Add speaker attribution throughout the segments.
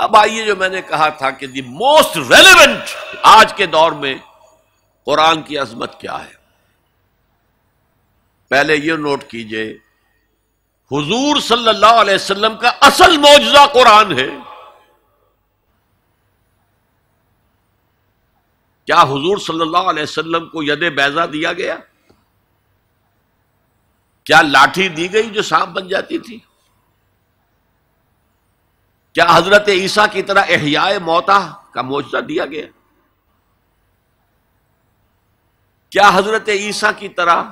Speaker 1: اب آئیے، جو میں نے کہا تھا کہ دی موسٹ ریلیونٹ آج کے دور میں قرآن کی عظمت کیا ہے، پہلے یہ نوٹ کیجئے، حضور صلی اللہ علیہ وسلم کا اصل معجزہ قرآن ہے۔ کیا حضور صلی اللہ علیہ وسلم کو ید بیضا دیا گیا؟ کیا لاٹھی دی گئی جو سانپ بن جاتی تھی؟ کیا حضرت عیسیٰ کی طرح احیاء موتیٰ کا معجزہ دیا گیا؟ کیا حضرت عیسیٰ کی طرح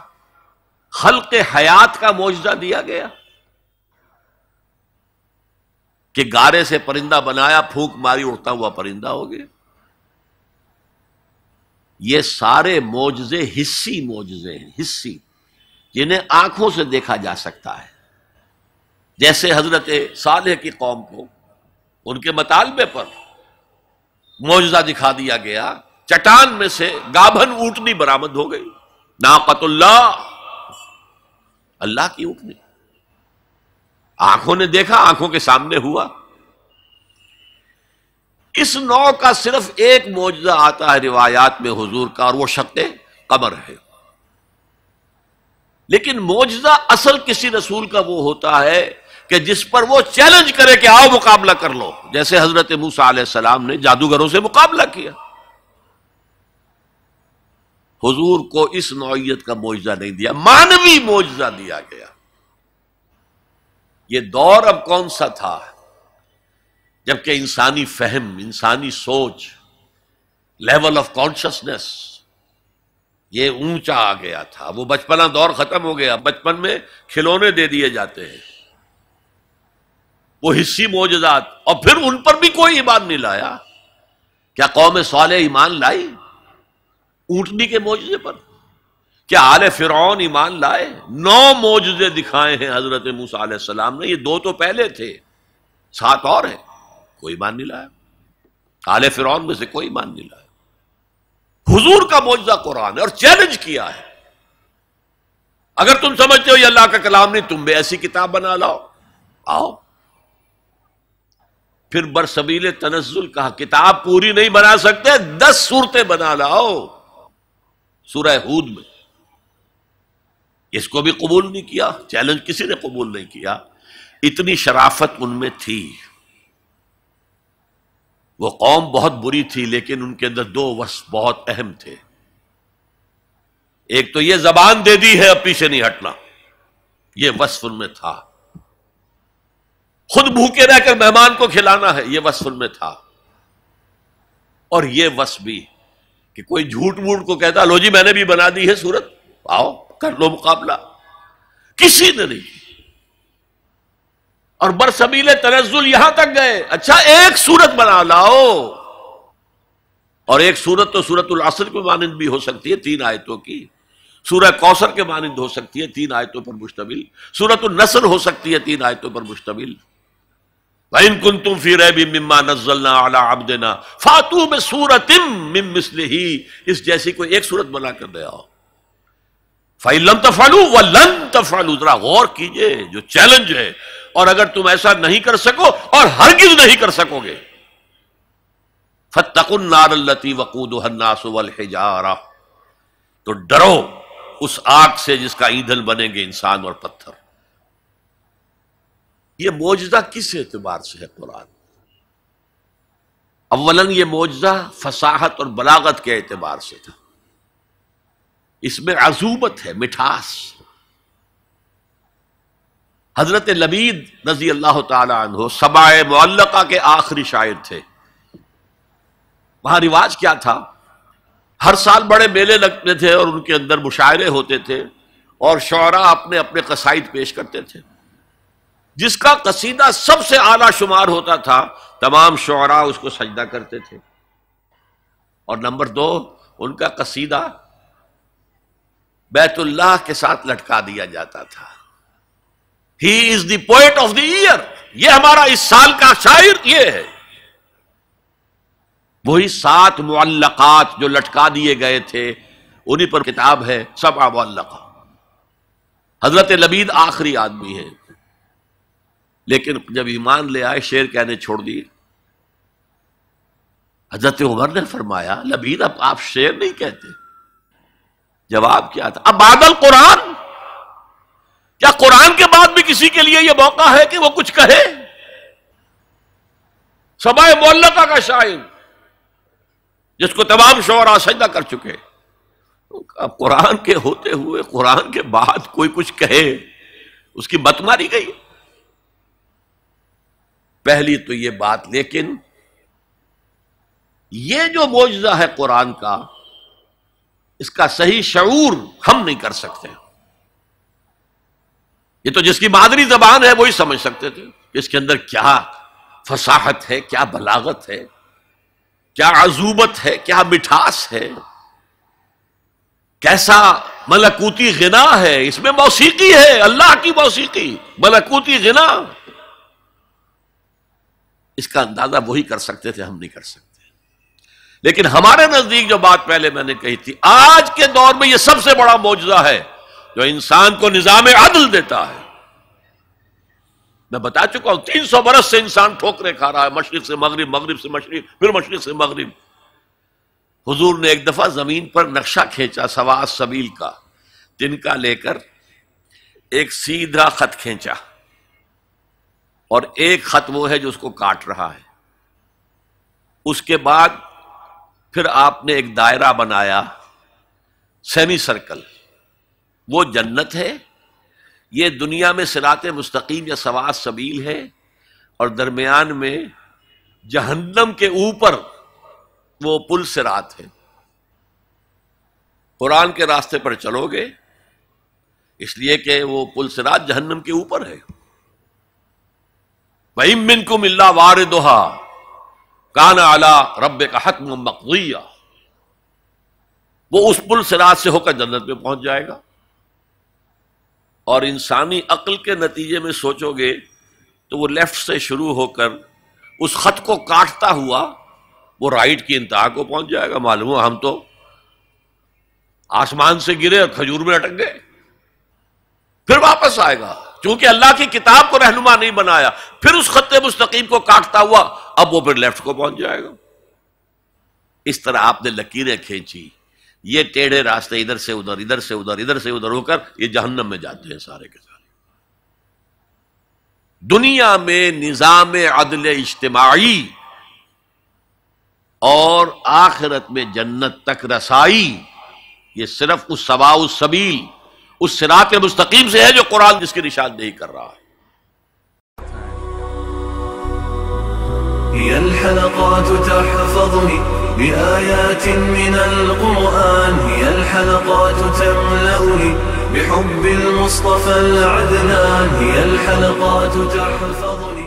Speaker 1: خلق حیات کا معجزہ دیا گیا کہ گارے سے پرندہ بنایا، پھونک ماری اڑتا ہوا پرندہ ہو گیا؟ یہ سارے معجزے حسی معجزے ہیں، حسی، جنہیں آنکھوں سے دیکھا جا سکتا ہے۔ جیسے حضرت صالح کی قوم کو ان کے مطالبے پر معجزہ دکھا دیا گیا، چٹان میں سے گابھن اونٹنی برآمد ہو گئی، ناقۃ اللہ، اللہ کی اونٹنی، آنکھوں نے دیکھا، آنکھوں کے سامنے ہوا۔ اس نوع کا صرف ایک معجزہ آتا ہے روایات میں حضور کا، اور وہ شق قمر ہے۔ لیکن معجزہ اصل کسی رسول کا وہ ہوتا ہے کہ جس پر وہ چیلنج کرے کہ آؤ مقابلہ کر لو، جیسے حضرت موسیٰ علیہ السلام نے جادوگروں سے مقابلہ کیا۔ حضور کو اس نوعیت کا معجزہ نہیں دیا، مانوی معجزہ دیا گیا۔ یہ دور اب کون سا تھا جبکہ انسانی فہم، انسانی سوچ، لیول آف کانشسنس یہ اونچا آ گیا تھا۔ وہ بچپنا دور ختم ہو گیا، بچپن میں کھلونے دے دیے جاتے ہیں، وہ حسی معجزات، اور پھر ان پر بھی کوئی ایمان نہیں لایا۔ کیا قوم صالح ایمان لائی اونٹنی کے معجزے پر؟ کیا آل فرعون ایمان لائے؟ 9 معجزے دکھائے ہیں حضرت موسیٰ علیہ السلام نے، یہ 2 تو پہلے تھے، 7 اور ہیں، کوئی ایمان نہیں لایا۔ آل فرعون میں سے کوئی ایمان نہیں لایا۔ حضور کا معجزہ قرآن ہے، اور چیلنج کیا ہے، اگر تم سمجھتے ہو یہ اللہ کا کلام نہیں، تم بھی ایسی کتاب بنا لاؤ، آؤ۔ پھر برسبیل تنزل کہا، کتاب پوری نہیں بنا سکتے، 10 سورتیں بنا لاؤ۔ سورہ ہود میں اس کو بھی قبول نہیں کیا، چیلنج کسی نے قبول نہیں کیا۔ اتنی شرافت ان میں تھی۔ وہ قوم بہت بری تھی، لیکن ان کے اندر 2 وصف بہت اہم تھے۔ ایک تو یہ زبان دے دی ہے، اب پیچھے نہیں ہٹنا، یہ وصف ان میں تھا۔ خود بھوکے رہ کر مہمان کو کھلانا ہے، یہ وصف ان میں تھا۔ اور یہ وصف بھی کہ کوئی جھوٹ موٹ کو کہتا لو جی میں نے بھی بنا دی ہے سورت، آؤ کر لو مقابلہ، کسی نے نہیں۔ اور برسبیل تنزل یہاں تک گئے، اچھا ایک سورت بنا لاؤ، اور ایک سورت تو سورت العصر کے مانند بھی ہو سکتی ہے، 3 آیتوں کی، سورہ کوثر کے مانند ہو سکتی ہے، 3 آیتوں پر مشتمل، سورت النصر ہو سکتی ہے، 3 آیتوں پر مشتمل۔ وَإِن كُنتُمْ فِي رَيْبٍ مِّمَّا نَزَّلْنَا عَلَىٰ عَبْدِنَا فَأْتُوا بِسُورَةٍ مِّن مِّثْلِهِ، اس جیسی کوئی ایک سورت بنا کر دے آؤ۔ فَإِن لَّمْ تَفْعَلُوا وَلَن تَفْعَلُوا، ذرا غور کیجئے، جو چیلنج ہے، اور اگر تم ایسا نہیں کر سکو اور ہرگز نہیں کر سکو گے، فَاتَّقُوا النَّارَ الَّتِي وَقُودُهَا النَّاسُ وَالْحِجَارَةُ، تو ڈرو اس آگ سے جس کا ایندھن بنیں گے انسان اور پتھر۔ یہ معجزہ کس اعتبار سے ہے قرآن؟ اولاً یہ معجزہ فصاحت اور بلاغت کے اعتبار سے تھا، اس میں عذوبت ہے، مٹھاس۔ حضرت لبید رضی اللہ تعالی عنہ سبع معلقہ کے آخری شاعر تھے۔ وہاں رواج کیا تھا، ہر سال بڑے میلے لگتے تھے اور ان کے اندر مشاعرے ہوتے تھے، اور شعراء اپنے اپنے قصائد پیش کرتے تھے۔ جس کا قصیدہ سب سے اعلیٰ شمار ہوتا تھا، تمام شعراء اس کو سجدہ کرتے تھے، اور نمبر 2 ان کا قصیدہ بیت اللہ کے ساتھ لٹکا دیا جاتا تھا۔ ہی از دی پوئٹ آف دی ایئر، یہ ہمارا اس سال کا شاعر یہ ہے۔ وہی 7 معلقات جو لٹکا دیے گئے تھے، انہی پر کتاب ہے سبع معلقہ۔ حضرت لبید آخری آدمی ہے، لیکن جب ایمان لے آئے شعر کہنے چھوڑ دیے، حضرت عمر نے فرمایا لبید اب آپ شعر نہیں کہتے. جواب کیا تھا؟ اب بعد القرآن، کیا قرآن کے بعد بھی کسی کے لیے یہ موقع ہے کہ وہ کچھ کہے؟ سبائے معلقہ کا شاعر جس کو تمام شعراء سجدہ کر چکے، اب قرآن کے ہوتے ہوئے قرآن کے بعد کوئی کچھ کہے، اس کی مت ماری گئی. پہلی تو یہ بات. لیکن یہ جو معجزہ ہے قرآن کا، اس کا صحیح شعور ہم نہیں کر سکتے. یہ تو جس کی مادری زبان ہے وہی سمجھ سکتے تھے کہ اس کے اندر کیا فصاحت ہے، کیا بلاغت ہے، کیا عذوبت ہے، کیا مٹھاس ہے، کیسا ملکوتی غنا ہے. اس میں موسیقی ہے، اللہ کی موسیقی، ملکوتی غنا. اس کا اندازہ وہی کر سکتے تھے، ہم نہیں کر سکتے. لیکن ہمارے نزدیک جو بات پہلے میں نے کہی تھی، آج کے دور میں یہ سب سے بڑا معجزہ ہے جو انسان کو نظام عدل دیتا ہے. میں بتا چکا ہوں 300 برس سے انسان ٹھوکرے کھا رہا ہے، مشرق سے مغرب، مغرب سے مشرق، پھر مشرق سے مغرب. حضور نے ایک دفعہ زمین پر نقشہ کھینچا سوا السبیل کا، تنکا لے کر ایک سیدھا خط کھینچا، اور ایک خط وہ ہے جو اس کو کاٹ رہا ہے. اس کے بعد پھر آپ نے ایک دائرہ بنایا، سیمی سرکل. وہ جنت ہے، یہ دنیا میں صراط مستقیم یا سواء السبیل ہے، اور درمیان میں جہنم کے اوپر وہ پل صراط ہے. قرآن کے راستے پر چلو گے اس لیے کہ وہ پل صراط جہنم کے اوپر ہے. وَإِن مِّنكُمْ إِلَّا وَارِدُهَا كَانَ عَلَىٰ رَبِّكَ حَتْمًا مَّقْضِيًّا. وہ اس پل صراط سے ہو کر جنت میں پہنچ جائے گا. اور انسانی عقل کے نتیجے میں سوچو گے تو وہ لیفٹ سے شروع ہو کر اس خط کو کاٹتا ہوا وہ رائٹ کی انتہا کو پہنچ جائے گا. معلوم ہوا ہم تو آسمان سے گرے اور کھجور میں اٹک گئے. پھر واپس آئے گا، چونکہ اللہ کی کتاب کو رہنما نہیں بنایا. پھر اس خط مستقیم کو کاٹتا ہوا اب وہ پھر لیفٹ کو پہنچ جائے گا. اس طرح آپ نے لکیریں کھینچی، یہ ٹیڑھے راستے ادھر سے ادھر، ادھر سے ادھر، ادھر سے ادھر ہو کر یہ جہنم میں جاتے ہیں سارے کے سارے. دنیا میں نظام عدل اجتماعی اور آخرت میں جنت تک رسائی، یہ صرف اس سواء السبیل، اس صراط مستقیم سے ہے جو قرآن جس کی نشاندہی کر رہا ہے.
Speaker 2: هي الحلقات تحفظني بآيات من القرآن، هي الحلقات تملأني بحب المصطفى العدنان، هي الحلقات تحفظني